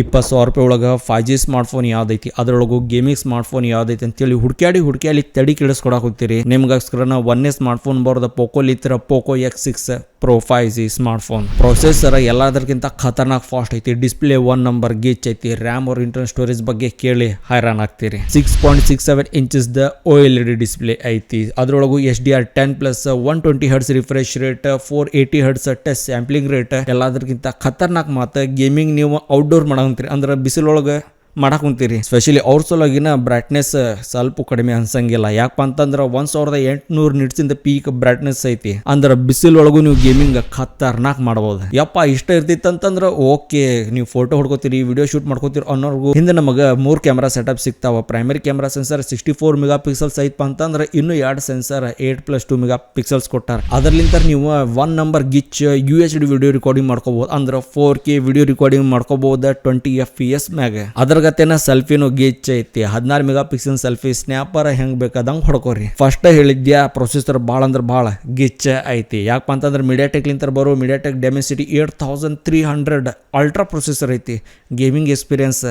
20,000 ಒಳಗೆ 5G smartphone ಯಾವ್ದೈತಿ, ಅದರೊಳಗೂ ಗೇಮಿಂಗ್ ಸ್ಮಾರ್ಟ್ಫೋನ್ ಯಾವ್ದೈತಿ ಅಂತೇಳಿ ಹುಡುಕ್ಯಾಡಿ ತಡಿ ಕೇಳಿಸ್ಕೊಡಕ್ ಹೋಗ್ತೀರಿ. ನಿಮ್ಗೋಸ್ಕರ ಒಂದೇ ಸ್ಮಾರ್ಟ್ಫೋನ್ ಬರೋದ ಪೋಕೋಲಿತ್ರ Poco X6 Pro 5G smartphone. Processor ಎಲ್ಲದಕ್ಕಿಂತ ಖತರ್ನಾಕ್ ಫಾಸ್ಟ್ ಐತಿ, ಡಿಸ್ಪ್ಲೇ 1 ನಂಬರ್ ಗಿಚ್ ಐತಿ, ರ್ಯಾಮ್ और ಇಂಟರ್ನಲ್ ಸ್ಟೋರೇಜ್ ಬಗ್ಗೆ ಕೇಳಿ ಹೈರಾಣ ಆಗ್ತೀರಿ. 6.67 ಇಂಚಸ್ ದ OLED ಡಿಸ್ಪ್ಲೇ ಐತಿ, ಅದರೊಳಗೂ HDR10 plus 120 Hz refresh rate, 480 Hz touch sampling rate. ಎಲ್ಲದಕ್ಕಿಂತ ಖತರ್ನಾಕ್ ಮಾತು ಗೇಮಿಂಗ್ ನೀವು ಔಟ್ಡೋರ್ ಮಾಡಂತ್ರಿ ಅಂದ್ರೆ ಬಿಸಿಲೊಳಗೆ ಮಾಡಕ್ ಕುಂತೀರಿ. ಸ್ಪೆಷಲಿ ಅವ್ರ ಸಲುವಾಗಿನ ಬ್ರೈಟ್ನೆಸ್ ಸ್ವಲ್ಪ ಕಡಿಮೆ ಅನ್ಸಂಗಿಲ್ಲ. ಯಾಕಪ್ಪ ಅಂತಂದ್ರೆ 1800 ನಿಟ್ಸಿಂದ ಪೀಕ್ ಬ್ರೈಟ್ನೆಸ್ ಐತಿ, ಅಂದ್ರೆ ಬಿಸಿಲೊಳಗೂ ನೀವು ಗೇಮಿಂಗ್ ಖತರ್ನಾಕ್ ಮಾಡಬಹುದು. ಯಪ್ಪ ಇಷ್ಟ ಇರ್ತಿತ್ತಂತಂದ್ರೆ ಓಕೆ, ನೀವು ಫೋಟೋ ಹೊಡ್ಕೋತೀರಿ, ವಿಡಿಯೋ ಶೂಟ್ ಮಾಡ್ಕೋತೀರಿ ಅನ್ನೋರ್ಗು ಹಿಂದೆ ನಮಗೆ 3 ಕ್ಯಾಮ್ರಾ ಸೆಟಪ್ ಸಿಗ್ತಾವ. Primary camera sensor 64 mega pixels ಐತಪ್ಪ ಅಂತಂದ್ರೆ ಇನ್ನು 2 ಸೆನ್ಸರ್ 8+2 ಮೆಗಾ ಪಿಕ್ಸಲ್ಸ್ ಕೊಟ್ಟಾರ. ಅದರ್ಲಿಂತ ನೀವು 1 ನಂಬರ್ ಗಿಚ್ UHD ವಿಡಿಯೋ ರೆಕಾರ್ಡಿಂಗ್ ಮಾಡ್ಕೋಬಹುದು, ಅಂದ್ರೆ 4K ವಿಡಿಯೋ ರೆಕಾರ್ಡಿಂಗ್ ಮಾಡ್ಕೋಬಹುದು 20 FPS ಮ್ಯಾಗ. ಅದರಗತೆನ ಸೆಲ್ಫಿನೂ ಗಿಚ್ ಐತಿ, 16 ಮೆಗಾ ಪಿಕ್ಸಲ್ ಸೆಲ್ಫಿ ಸ್ನ್ಯಾಪರ್ ಹೆಂಗ್ ಬೇಕಾದಂಗ್ ಹೊಡ್ಕೋರಿ. ಫಸ್ಟ್ ಹೇಳಿದ್ಯಾ ಪ್ರೊಸೆಸರ್ ಭಾಳ ಅಂದ್ರೆ ಭಾಳ ಗಿಚ್ ಐತಿ. ಯಾಕಪ್ಪ ಅಂತಂದ್ರೆ ಮೀಡಿಯಾಟೆಕ್ ಲಿಂತ ಬರೋ ಮೀಡಿಯಾಟೆಕ್ ಡೆಮೆನ್ಸಿಟಿ 8300 ಅಲ್ಟ್ರಾ ಪ್ರೊಸೆಸರ್ ಐತಿ. ಗೇಮಿಂಗ್ ಎಕ್ಸ್ಪೀರಿಯನ್ಸ್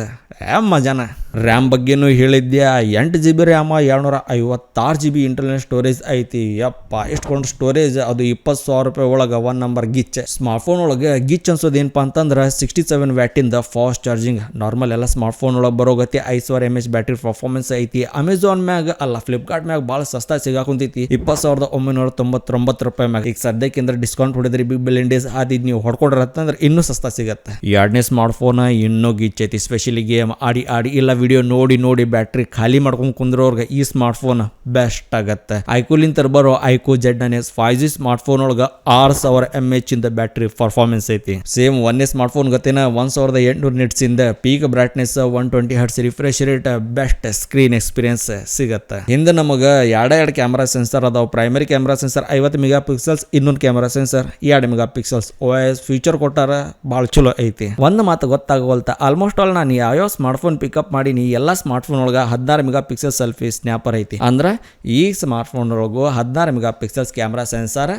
ಮಜಾನ. ರ್ಯಾಮ್ ಬಗ್ಗೆನೂ ಹೇಳಿದ್ಯಾ 8GB RAM, 256 GB internal storage ಐತಿ. ಯಪ್ಪ ಎಷ್ಟೊಂದು ಸ್ಟೋರೇಜ್, ಅದು 20,000 ರೂಪಾಯಿ ಒಳಗೆ 1 ನಂಬರ್ ಗಿಚ್. ಸ್ಮಾರ್ಟ್ಫೋನ್ ಒಳಗೆ ಗಿಚ್ ಅನ್ಸೋದು ಏನಪ್ಪಾ ಅಂತಂದ್ರೆ 67 ವ್ಯಾಟಿಂದ ಫಾಸ್ಟ್ ಚಾರ್ಜಿಂಗ್. ನಾರ್ಮಲ್ ಎಲ್ಲ ಸ್ಮಾರ್ಟ್ಫೋನ್ ಒಳಗೆ ಬರೋಗತ್ತೆ 5000 mAh ಬ್ಯಾಟ್ರಿ ಪರ್ಫಾರ್ಮೆನ್ಸ್ ಐತಿ. ಅಮೆಝಾನ್ ಮ್ಯಾಗ ಅಲ್ಲ ಫ್ಲಿಪ್ಕಾರ್ಟ್ ಮ್ಯಾಗ ಭಾಳ ಸಸ್ತಾ ಸಿಗಾಕುಂತೈತಿ 20,999 ರೂಪಾಯಿ ಮ್ಯಾಗ. ಈಗ ಸದ್ಯಕ್ಕೆ ಡಿಸ್ಕೌಂಟ್ ಹೊಡೆದ್ರಿ, ಬಿಗ್ ಬಿಲಿಯನ್ ಡೇಸ್ ಆದಿದ್ ನೀವು ಹೊಡ್ಕೊಡ್ರ ಅಂತಂದ್ರೆ ಇನ್ನೂ ಸಸ್ತಾ ಸಿಗತ್ತೆ. ಎರಡನೇ ಸ್ಮಾರ್ಟ್ಫೋನ್ ಇನ್ನೂ ಗಿಚ್ ಐತಿ. ಸ್ಪೆಷಲಿ ಗೇಮ್ ಆಡಿ ಇಲ್ಲ ವಿಡಿಯೋ ನೋಡಿ ಬ್ಯಾಟ್ರಿ ಖಾಲಿ ಮಾಡ್ಕೊಂಡು ಕುಂದ್ರೋರ್ಗೆ ಈ ಸ್ಮಾರ್ಟ್ಫೋನ್ ಬೆಸ್ಟ್ ಆಗತ್ತೆ. ಐಕೂಲಿಂತ ಬರೋ ಐಕೂ Z9s 5G ಸ್ಮಾರ್ಟ್ಫೋನ್ ಒಳಗೆ 6000 mAh ಇಂದ ಬ್ಯಾಟ್ರಿ ಪರ್ಫಾರ್ಮೆನ್ಸ್ ಐತಿ. ಸೇಮ್ ಒಂದೇ ಸ್ಮಾರ್ಟ್ಫೋನ್ ಗತಿನ 1800 ನಿಟ್ಸ್ ಇಂದ peak brightness, 120 Hz refresh rate, best screen experience ಸಿಗತ್ತೆ. ಹಿಂದೆ ನಮಗೆ ಎರಡು ಕ್ಯಾಮ್ರಾ ಸೆನ್ಸರ್ ಅದಾವ. Primary camera sensor 50 megapixels, ಇನ್ನೊಂದು camera sensor 2 megapixels. OIS feature ಕೊಟ್ಟಾರ, ಭಾಳ ಚಲೋ ಐತಿ. ಒಂದು ಮಾತು ಗೊತ್ತಾಗವಲ್ತ, ಆಲ್ಮೋಸ್ಟ್ ಆಲ್ ನಾನು ಯಾವ ಸ್ಮಾರ್ಟ್ಫೋನ್ ಪಿಕಪ್ ಮಾಡೀನಿ ಎಲ್ಲ ಸ್ಮಾರ್ಟ್ಫೋನ್ ಒಳಗೆ 16 ಮೆಗಾ ಪಿಕ್ಸಲ್ ಸೆಲ್ಫಿ ಸ್ನ್ಯಾಪರ್ ಐತಿ. ಅಂದ್ರೆ ಈ ಸ್ಮಾರ್ಟ್ಫೋನ್ ಒಳಗೂ 16 ಮೆಗಾ ಪಿಕ್ಸಲ್ಸ್ ಕ್ಯಾಮ್ರಾ ಸೆನ್ಸರ್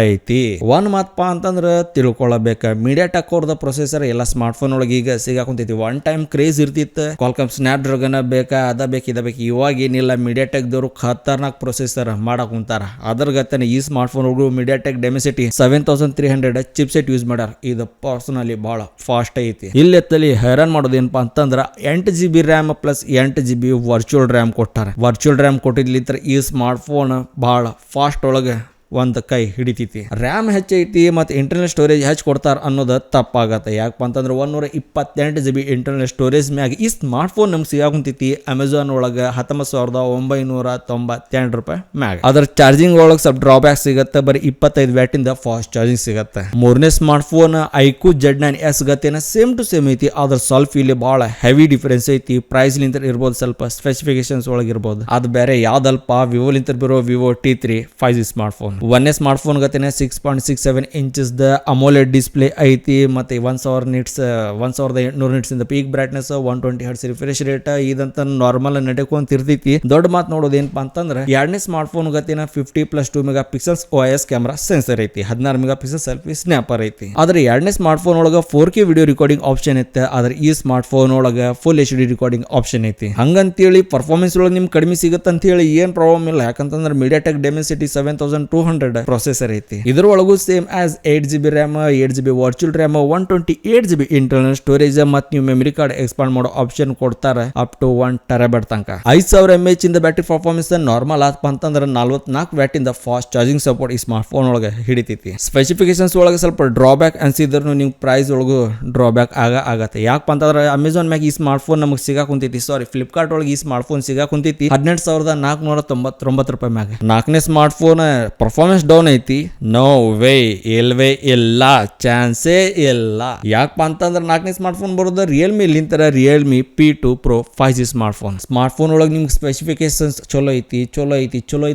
ಐತಿ. ಒಂದ್ ಮಾತಪ್ಪ ಅಂತಂದ್ರೆ ತಿಳ್ಕೊಳ್ಳಬೇಕ, ಮೀಡಿಯಾಟೆಕ್ ಅವ್ರದ ಪ್ರೊಸೆಸರ್ ಎಲ್ಲ ಸ್ಮಾರ್ಟ್ಫೋನ್ ಒಳಗೆ ಈಗ ಸಿಗಾಕುಂತೈತಿ. ಒನ್ ಟೈಮ್ ಕ್ರೇಜ್ ಇರ್ತಿತ್ತು, ಕ್ವಾಲ್ಕಾಮ್ ಸ್ನ್ಯಾಪ್ಡ್ರಾಗನ್ ಬೇಕಾ ಅದ ಬೇಕು. ಇವಾಗ ಏನಿಲ್ಲ, ಮೀಡಿಯಾಟೆಕ್ ದವರು ಖತರ್ನಾಕ್ ಪ್ರೊಸೆಸರ್ ಮಾಡಕ್ ಕುಂತಾರ. ಅದ್ರ ಗತ್ತನೆ ಈ ಸ್ಮಾರ್ಟ್ಫೋನ್ ಒಳಗೂ ಮೀಡಿಯಾಟೆಕ್ ಡೆಮೆನ್ಸಿಟಿ 7300 ಚಿಪ್ಸೆಟ್ ಯೂಸ್ ಮಾಡ್ಯಾರ. ಇದು ಪರ್ಸನಲಿ ಬಹಳ ಫಾಸ್ಟ್ ಐತಿ. ಇಲ್ಲೆತ್ತಲಿ ಹೈರಾನ್ ಮಾಡೋದು ಏನಪ್ಪಾ ಅಂತಂದ್ರೆ 8GB RAM plus 8GB virtual RAM ಕೊಟ್ಟಾರ. ವರ್ಚುವಲ್ ರ್ಯಾಮ್ ಕೊಟ್ಟಿದ್ಲಿಂತ್ರ ಈ ಸ್ಮಾರ್ಟ್ಫೋನ್ ಬಹಳ ಫಾಸ್ಟ್ ಒಳಗೆ ಒಂದು ಕೈ ಹಿಡಿತೈತಿ. ರ್ಯಾಮ್ ಹೆಚ್ಚೈತಿ ಮತ್ತು ಇಂಟರ್ನಲ್ ಸ್ಟೋರೇಜ್ ಹೆಚ್ಚು ಕೊಡ್ತಾರ ಅನ್ನೋದು ತಪ್ಪಾಗತ್ತೆ. ಯಾಕಪ್ಪ ಅಂತಂದ್ರೆ 128GB ಇಂಟರ್ನಲ್ ಸ್ಟೋರೇಜ್ ಮ್ಯಾಗ ಈ ಸ್ಮಾರ್ಟ್ಫೋನ್ ನಮ್ಗೆ ಸಿಗಾಕುಂತೈತಿ ಅಮೆಝಾನ್ ಒಳಗೆ 19,992 ರೂಪಾಯಿ ಮ್ಯಾಗ. ಅದ್ರ ಚಾರ್ಜಿಂಗ್ ಒಳಗೆ ಸ್ವಲ್ಪ ಡ್ರಾಬ್ಯಾಕ್ ಸಿಗತ್ತೆ, ಬರೀ 25 ವ್ಯಾಟಿಂದ ಫಾಸ್ಟ್ ಚಾರ್ಜಿಂಗ್ ಸಿಗತ್ತೆ. ಮೂರನೇ ಸ್ಮಾರ್ಟ್ಫೋನ್ ಐಕೂ Z9s ಗತ್ತೇನ ಸೇಮ್ ಟು ಸೇಮ್ ಐತಿ, ಅದ್ರ ಸ್ವಲ್ಪ ಇಲ್ಲಿ ಭಾಳ ಹೆವಿ ಡಿಫರೆನ್ಸ್ ಐತಿ. ಪ್ರೈಸ್ ಲಿಂತ ಇರ್ಬೋದು, ಸ್ವಲ್ಪ ಸ್ಪೆಸಿಫಿಕೇಶನ್ಸ್ ಒಳಗೆ ಇರ್ಬೋದು. ಅದು ಬೇರೆ ಯಾವ್ದಲ್ಪ ವಿವೋ ಲಿಂತ ಬರೋ ವಿವೋ T3 5G ಸ್ಮಾರ್ಟ್ಫೋನ್. ಒಂದೇ ಸ್ಮಾರ್ಟ್ಫೋನ್ ಗತಿನ 6.67 ಇಂಚಸ್ ದ ಅಮೋಲೆಡ್ ಡಿಸ್ಪ್ಲೇ ಐತಿ. ಮತ್ತೆ 1800 ನಿಟ್ಸ್ ಇಂದ peak brightness, 120 Hz refresh rate. ಇದಂತ ನಾರ್ಮಲ್ ನಡ್ಕೊಂತಿರ್ತೈತಿ. ದೊಡ್ಡ ಮಾತು ನೋಡೋದು ಏನಪ್ಪಾ ಅಂತಂದ್ರೆ ಎರಡನೇ ಸ್ಮಾರ್ಟ್ಫೋನ್ ಗತಿನ 50+2 megapixels OIS camera sensor ಐತಿ, 16 ಮೆಗಾ ಪಿಕ್ಸಲ್ ಸೆಲ್ಫಿ ಸ್ನ್ಯಾಪರ್ ಐತಿ. ಆದ್ರೆ ಎರಡನೇ ಸ್ಮಾರ್ಟ್ಫೋನ್ ಒಳಗೆ 4K ವಿಡಿಯೋ ರೆಕಾರ್ಡಿಂಗ್ ಆಪ್ಷನ್ ಐತೆ. ಆದ್ರೆ ಈ ಸ್ಮಾರ್ಟ್ಫೋನ್ ಒಳಗೆ ಫುಲ್ HD ರೆಕಾರ್ಡಿಂಗ್ ಆಪ್ಷನ್ ಐತಿ. ಹಂಗಂತೇಳಿ ಪರ್ಫಾರ್ಮೆನ್ಸ್ ಒಳಗೆ ನಿಮ್ಗೆ ಕಡಿಮೆ ಸಿಗುತ್ತೆ ಅಂತ ಹೇಳಿ ಏನ್ ಪ್ರಾಬ್ಲಮ್ ಇಲ್ಲ. ಯಾಕಂತಂದ್ರೆ ಮೀಡಿಯಾಟೆಕ್ ಡೆಮೆನ್ಸಿಟಿ 7200 ಪ್ರೊಸೆಸರ್ ಐತಿ. ಇದ್ರೊಳಗೂ same as 8GB RAM, 8GB virtual RAM, 128GB internal storage ಮತ್ತು ನೀವು ಮೆಮರಿ ಕಾರ್ಡ್ ಎಕ್ಸ್ಪಾಂಡ್ ಮಾಡೋ ಆಪ್ಷನ್ ಕೊಡ್ತಾರೆ ಅಪ್ ಟು 1 TB ತನಕ. 5000 mAh ಇಂದ ಬ್ಯಾಟರಿ ಪರ್ಫಾರ್ಮೆನ್ಸ್ ನಾರ್ಮಲ್ ಆತಪ್ಪ ಅಂತಂದ್ರೆ 44 ವ್ಯಾಟಿಂದ ಫಾಸ್ಟ್ ಚಾರ್ಜಿಂಗ್ ಸಪೋರ್ಟ್ ಈ ಸ್ಮಾರ್ಟ್ ಫೋನ್ ಒಳಗೆ ಹಿಡಿತೈತಿ. ಸ್ಪೆಸಿಫಿಕೇಶನ್ಸ್ ಒಳಗೆ ಸ್ವಲ್ಪ ಡ್ರಾಬ್ಯಾಕ್ ಅನ್ಸಿದ್ರು ನೀವು ಪ್ರೈಸ್ ಒಳಗೂ ಡ್ರಾಬ್ಯಾಕ್ ಆಗತ್ತೆ. ಯಾಕಪ್ಪ ಅಂತಂದ್ರೆ ಅಮೆಝಾನ್ ಮ್ಯಾಗ ಈ ಸ್ಮಾರ್ಟ್ ಫೋನ್ ನಮಗೆ ಸಿಗಾಕುಂತೈತಿ, ಫ್ಲಿಪ್ಕಾರ್ಟ್ ಒಳಗೆ ಈ ಸ್ಮಾರ್ಟ್ ಫೋನ್ ಸಿಗಾಕುಂತೈತಿ 18,499 ರೂಪಾಯಿ ಮ್ಯಾಗ. ನಾಲ್ಕನೇ ಸ್ಮಾರ್ಟ್ ಫೋನ್ ಪರ್ಫಾರ್ಮೆನ್ಸ್ ಡೌನ್ ಐತಿ. ನೋ ವೇ, ಇಲ್ವೇ ಇಲ್ಲ, ಚಾನ್ಸೇ ಇಲ್ಲ. ಯಾಕಪ್ಪ ಅಂತಂದ್ರೆ ನಾಲ್ಕನೇ ಸ್ಮಾರ್ಟ್ ಫೋನ್ ಬರೋದು ರಿಯಲ್ಮಿ ಲಿಂತರ realme P2 Pro 5G smartphone. Smartphone ಒಳಗೆ ನಿಮ್ಗೆ ಸ್ಪೆಸಿಫಿಕೇಶನ್ಸ್ ಚಲೋ ಐತಿ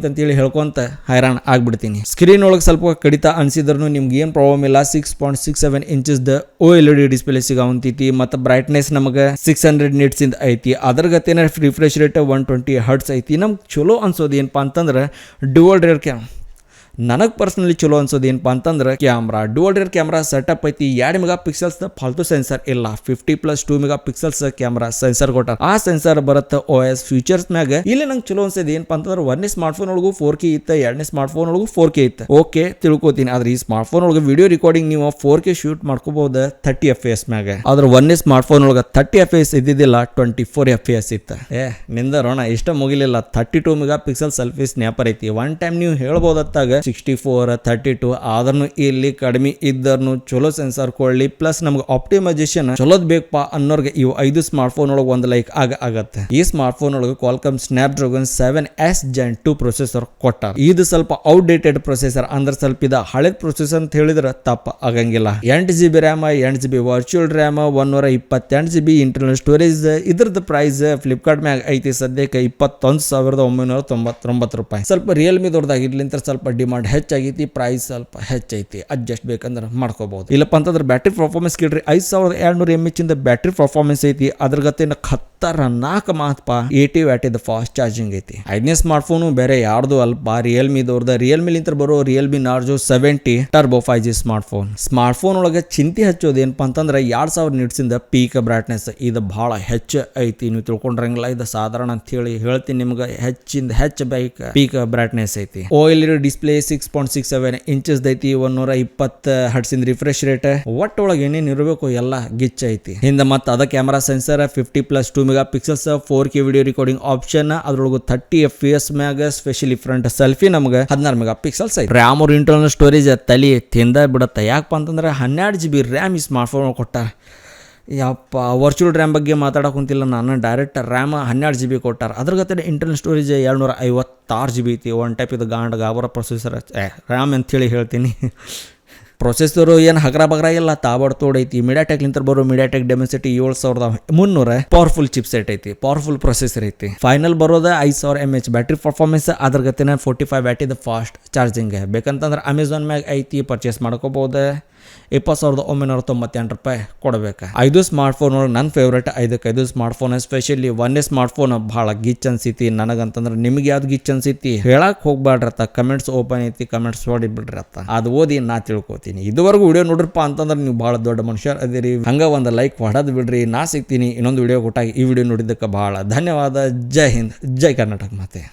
ಅಂತ ಹೇಳಿ ಹೇಳ್ಕೊಂತ ಹೈರಾಣ ಆಗ್ಬಿಡ್ತೀನಿ. ಸ್ಕ್ರೀನ್ ಒಳಗೆ ಸ್ವಲ್ಪ ಕಡಿತ ಅನ್ಸಿದ್ರು ನಿಮ್ಗೆ ಏನ್ ಪ್ರಾಬ್ಲಮ್ ಇಲ್ಲ. 6.67 ಇಂಚಸ್ ದ OLED ಡಿಸ್ಪ್ಲೇ ಸಿಗಾವಂತೈತಿ. ಮತ್ತು ಬ್ರೈಟ್ನೆಸ್ ನಮಗೆ 600 ನಿಟ್ಸ್ ಇಂದ ಐತಿ. ಅದ್ರ ಗತಿನ ರಿಫ್ರೆಶ್ ರೇಟ್ 120 Hz ಐತಿ. ನಮ್ಗೆ ಚಲೋ ಅನ್ಸೋದು ಏನಪ್ಪಾ ಅಂತಂದ್ರೆ ಡುವಲ್ ರೇರ್ ಕ್ಯಾಮ್. ನನಗೆ ಪರ್ಸನಲಿ ಚಲೋ ಅನ್ಸೋದು ಏನಪ್ಪಾ ಅಂತಂದ್ರೆ camera dual rear camera setup ಐತಿ 2 ಮೆಗಾ ಪಿಕ್ಸೆಲ್ಸ್ ಫಾಲ್ತು ಸೆನ್ಸರ್ ಇಲ್ಲ 50+2 ಮೆಗಾ ಪಿಕ್ಸೆಲ್ಸ್ ಕ್ಯಾಮ್ರಾ ಸೆನ್ಸರ್ ಕೊಟ್ಟಾರ. ಆ ಸೆನ್ಸರ್ ಬರುತ್ತೆ OS ಫೀಚರ್ಸ್ ಮ್ಯಾಗ. ಇಲ್ಲಿ ನಂಗೆ ಚಲೋ ಅನ್ಸೋದು ಏನಪ್ಪಾ ಅಂತಂದ್ರೆ 1ನೇ ಸ್ಮಾರ್ಟ್ ಫೋನ್ ಒಳಗೂ 4K ಇತ್ತು, 2ನೇ ಸ್ಮಾರ್ಟ್ ಫೋನ್ ಒಳಗೂ 4K ಇತ್ತು. ಓಕೆ ತಿಳ್ಕೊತೀನಿ, ಆದ್ರೆ ಈ ಸ್ಮಾರ್ಟ್ ಫೋನ್ ಒಳಗೆ ವಿಡಿಯೋ ರೆಕಾರ್ಡಿಂಗ್ ನೀವು 4K ಶೂಟ್ ಮಾಡ್ಕೋಬಹುದು 30 FPS ಮ್ಯಾಗ. ಆದ್ರೆ 1ನೇ ಸ್ಮಾರ್ಟ್ ಫೋನ್ ಒಳಗೆ 30 FPS ಇದ್ದಿದ್ದಿಲ್ಲ, 24 FPS ಇತ್ತು. ನಿಂದರೋಣ ಇಷ್ಟ ಮುಗಿಲಿಲ್ಲ. 32 ಮೆಗಾ ಪಿಕ್ಸೆಲ್ ಸೆಲ್ಫಿ ಸ್ನ್ಯಾಪರ್ ಐತಿ. ಒನ್ ಟೈಮ್ ನೀವು ಹೇಳ್ಬೋದತ್ತಾಗ 64 32 ಆದ್ರೂ ಇಲ್ಲಿ ಕಡಿಮೆ ಇದ್ದರ್ನು ಚಲೋ ಸೆನ್ಸರ್ ಕೊಳ್ಳಿ, ಪ್ಲಸ್ ನಮ್ಗೆ ಆಪ್ಟಿಮೈಸೇಷನ್ ಚಲೋದ್ ಬೇಕಪ್ಪ ಅನ್ನೋರ್ಗೆ ಇವು 5 ಸ್ಮಾರ್ಟ್ ಫೋನ್ ಒಳಗೆ ಒಂದು ಲೈಕ್ ಆಗತ್ತೆ. ಈ ಸ್ಮಾರ್ಟ್ ಫೋನ್ ಒಳಗೆ Qualcomm Snapdragon 7S Gen 2 processor ಕೊಟ್ಟಾರ. ಇದು ಸ್ವಲ್ಪ ಔಟ್ಡೇಟೆಡ್ ಪ್ರೊಸೆಸರ್, ಅಂದ್ರೆ ಸ್ವಲ್ಪ ಇದು ಹಳೆ ಪ್ರೊಸೆಸರ್ ಅಂತ ಹೇಳಿದ್ರೆ ತಪ್ಪ ಆಗಂಗಿಲ್ಲ. 8GB RAM, 8GB virtual RAM, 128GB internal storage. ಇದ್ರದ್ದು ಪ್ರೈಸ್ ಫ್ಲಿಪ್ಕಾರ್ಟ್ ಮ್ಯಾಗ ಐತಿ ಸದ್ಯಕ್ಕೆ 21,999 ರೂಪಾಯಿ. ಸ್ವಲ್ಪ ರಿಯಲ್ಮಿ ದೊಡ್ಡದಾಗಿರ್ಲಿಂತ ಸ್ವಲ್ಪ ಡಿಮಾಂಡ್ ಹೆಚ್ಚಾಗೈತಿ, ಪ್ರೈಸ್ ಸ್ವಲ್ಪ ಹೆಚ್ಚೈತಿ. ಅಡ್ಜಸ್ಟ್ ಬೇಕಂದ್ರೆ ಮಾಡ್ಕೋಬಹುದು. ಇಲ್ಲಪ್ಪ ಅಂತಂದ್ರೆ ಬ್ಯಾಟ್ರಿ ಪರ್ಫಾರ್ಮೆನ್ಸ್ ಕೇಳ್ರಿ, 5200 mAh ಇಂದ ಬ್ಯಾಟ್ರಿ ಪರ್ಫಾರ್ಮೆನ್ಸ್ ಐತಿ. ಅದ್ರ ಗತೆ ಖತರ್ನಾಕ್ ಮಾತಪ್ಪ, 80 ವ್ಯಾಟ್ ಇದ ಫಾಸ್ಟ್ ಚಾರ್ಜಿಂಗ್ ಐತಿ. 5ನೇ ಸ್ಮಾರ್ಟ್ ಫೋನು ಬೇರೆ ಯಾರ್ದು ಅಲ್ಪ, ರಿಯಲ್ಮಿ ದವ್ರದ. ರಿಯಲ್ಮಿ ಲಿಂತ ಬರೋ Realme Narzo 70 turbo 5G smartphone ಒಳಗೆ ಚಿಂತೆ ಹಚ್ಚೋದು ಏನಪ್ಪಾ ಅಂತಂದ್ರೆ 2000 ನಿಟ್ಸಿಂದ ಪೀಕ್ ಬ್ರೈಟ್ನೆಸ್. ಇದು ಬಹಳ ಹೆಚ್ಚು ಐತಿ, ನೀವು ತಿಳ್ಕೊಂಡ್ರಂಗಿಲ್ಲ. ಇದು ಸಾಧಾರಣ ಅಂತ ಹೇಳಿ ಹೇಳ್ತೀನಿ ನಿಮ್ಗೆ, ಹೆಚ್ಚಿಂದ ಹೆಚ್ಚು ಪೀಕ್ ಬ್ರೈಟ್ನೆಸ್ ಐತಿ. OLED ಡಿಸ್ಪ್ಲೇ 6.67 ಇಂಚಸ್ ಐತಿ, 120 Hz ರಿಫ್ರೆಶ್ ರೇಟ್. ಒಟ್ಟೊಳಗೆ ಏನೇನು ಇರಬೇಕು ಎಲ್ಲ ಗಿಚ್ಚ ಐತಿ. ಹಿಂದೆ ಮತ್ತೆ ಅದ camera sensor 50+2 mega pixels 4K video recording option. ಅದ್ರೊಳಗೆ 30 FPS ಮ್ಯಾಗ ಸ್ಪೆಷಲಿ ಫ್ರಂಟ್ ಸೆಲ್ಫಿ ನಮ್ಗೆ 16 ಮೆಗಾ ಪಿಕ್ಸೆಲ್ಸ್ ಐತಿ. ರ್ಯಾಮ್ ಅವ್ರ ಇಂಟರ್ನಲ್ ಸ್ಟೋರೇಜ್ ತಲೆ ತಿಂದ ಬಿಡುತ್ತೆ. ಯಾಕಪ್ಪ ಅಂತಂದ್ರೆ 12GB ರ್ಯಾಮ್ ಈ ಸ್ಮಾರ್ಟ್ ಫೋನ್ ಕೊಟ್ಟ. ಯಪ್ಪ, ವರ್ಚುವಲ್ ರ್ಯಾಮ್ ಬಗ್ಗೆ ಮಾತಾಡೋಕೆ ಕುಂತಿಲ್ಲ ನಾನು, ಡೈರೆಕ್ಟ್ ರ್ಯಾಮ್ 12GB ಕೊಟ್ಟಾರ. ಅದ್ರ ಗತೆ ಇಂಟರ್ನಲ್ ಸ್ಟೋರೇಜ್ 256GB ಐತಿ. ಒನ್ ಟೈಪ್ ಇದು ಗಾಬರ ಪ್ರೊಸೆಸರ್, ರ್ಯಾಮ್ ಅಂತೇಳಿ ಹೇಳ್ತೀನಿ. ಪ್ರೊಸೆಸರು ಏನು ಹಗ್ರ ಬಗ್ರ ಇಲ್ಲ, ತಾಬಡ್ತೋಡೈತಿ. ಮೀಡಿಯಾಟೆಕ್ ಲಿಂತ ಬರೋ MediaTek Dimensity 7300 powerful chip set ಐತಿ, ಪವರ್ಫುಲ್ ಪ್ರೊಸೆಸರ್ ಐತಿ. ಫೈನಲ್ ಬರೋದ 5000 mAh ಬ್ಯಾಟ್ರಿ ಪರ್ಫಾರ್ಮೆನ್ಸ್. ಅದ್ರ ಗತಿನ 45 ವ್ಯಾಟ್ ಇದು ಫಾಸ್ಟ್ ಚಾರ್ಜಿಂಗ್. ಬೇಕಂತಂದ್ರೆ ಅಮೆಝಾನ್ ಮ್ಯಾಗ ಐತಿ, ಪರ್ಚೇಸ್ ಮಾಡ್ಕೋಬಹುದು. 20,998 ರೂಪಾಯಿ ಕೊಡಬೇಕು. 5 ಸ್ಮಾರ್ಟ್ ಫೋನ್ ಒಳಗೆ ನನ್ನ ಫೇವ್ರೇಟ್ 5 ಸ್ಮಾರ್ಟ್ ಫೋನ್, ಎಸ್ಪೆಷಲಿ 1ನೇ ಸ್ಮಾರ್ಟ್ ಫೋನ್ ಭಾಳ ಗಿಚ್ ಅನ್ಸೈತಿ ನನಗಂತಂದ್ರೆ. ನಿಮ್ಗೆ ಯಾವ್ದು ಗಿಚ್ ಅನ್ಸೈತಿ ಹೇಳಕ್ ಹೋಗ್ಬಾಡ್ರತ್ತ, ಕಮೆಂಟ್ಸ್ ಓಪನ್ ಐತಿ, ಕಮೆಂಟ್ಸ್ ಹೊಡಿಬಿಡ್ರತ್ತ, ಅದು ಓದಿ ನಾ ತಿಳ್ಕೊತೀನಿ. ಇದುವರೆಗೂ ವಿಡಿಯೋ ನೋಡ್ರಪ್ಪ ಅಂತಂದ್ರೆ ನೀವು ಭಾಳ ದೊಡ್ಡ ಮನುಷ್ಯರು ಅದಿರಿ. ಹಂಗ ಒಂದು ಲೈಕ್ ಹೊಡೆದ್ ಬಿಡ್ರಿ. ನಾ ಸಿಗ್ತೀನಿ ಇನ್ನೊಂದು ವಿಡಿಯೋ ಕೊಟ್ಟಾಗಿ. ಈ ವಿಡಿಯೋ ನೋಡಿದ್ದಕ್ಕೆ ಭಾಳ ಧನ್ಯವಾದ. ಜೈ ಹಿಂದ್, ಜೈ ಕರ್ನಾಟಕ ಮಾತೆ.